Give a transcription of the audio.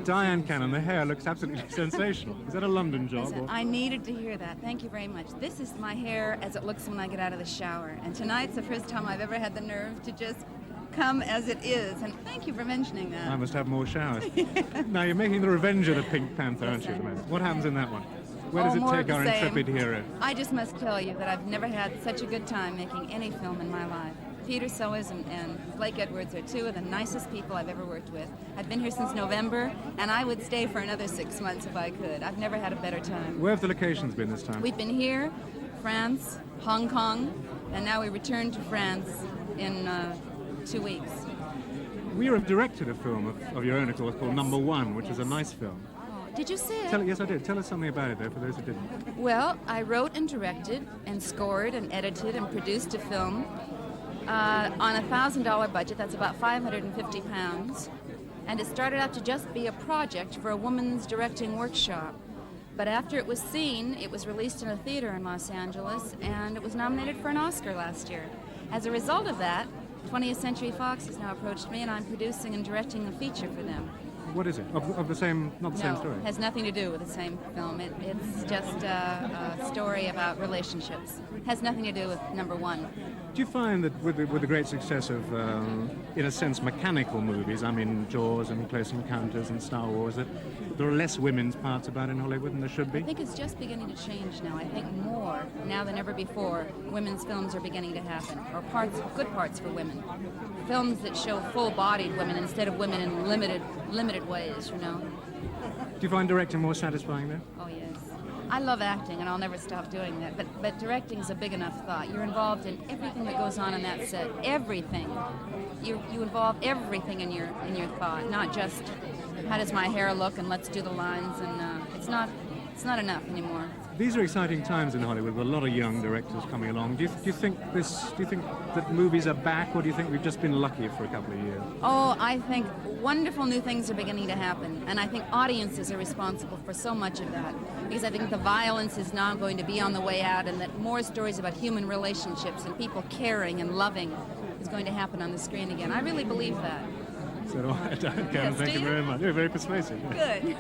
Dyan Cannon, the hair looks absolutely sensational. Is that a London job? Listen, I needed to hear that. Thank you very much. This is my hair as it looks when I get out of the shower. And tonight's the first time I've ever had the nerve to just come as it is. And thank you for mentioning that. I must have more showers. Now, you're making the Revenge of the Pink Panther, aren't you, at the moment? What happens in that one? Where does it take our intrepid hero? I just must tell you that I've never had such a good time making any film in my life. Peter Soas and Blake Edwards are two of the nicest people I've ever worked with. I've been here since November, and I would stay for another 6 months if I could. I've never had a better time. Where have the locations been this time? We've been here, France, Hong Kong, and now we return to France in 2 weeks. We have directed a film of your own, of course, called Number One, which is a nice film. Did you see it? Yes, I did. Tell us something about it, though, for those who didn't. Well, I wrote and directed and scored and edited and produced a film on a $1,000 budget. That's about £550. And it started out to just be a project for a woman's directing workshop. But after it was seen, it was released in a theater in Los Angeles, and it was nominated for an Oscar last year. As a result of that, 20th Century Fox has now approached me, and I'm producing and directing a feature for them. What is it? Of the same, not the same story? No, it has nothing to do with the same film. It's just a story about relationships. It has nothing to do with Number One. Do you find that with the great success of, in a sense, mechanical movies, I mean Jaws and Close Encounters and Star Wars, that there are less women's parts about in Hollywood than there should be? I think it's just beginning to change now. I think more, now than ever before, women's films are beginning to happen, or good parts for women. Films that show full-bodied women instead of women in limited ways, you know. Do you find directing more satisfying then? Oh, yes. I love acting, and I'll never stop doing that, but directing's a big enough thought. You're involved in everything that goes on that set, everything. You involve everything in your thought, not just how does my hair look and let's do the lines, and it's not enough anymore. These are exciting times in Hollywood with a lot of young directors coming along. Do you think that movies are back, or do you think we've just been lucky for a couple of years? Oh, I think wonderful new things are beginning to happen, and I think audiences are responsible for so much of that, because I think the violence is now going to be on the way out, and that more stories about human relationships and people caring and loving is going to happen on the screen again. I really believe that. So, thank you very much. You're very persuasive. Good.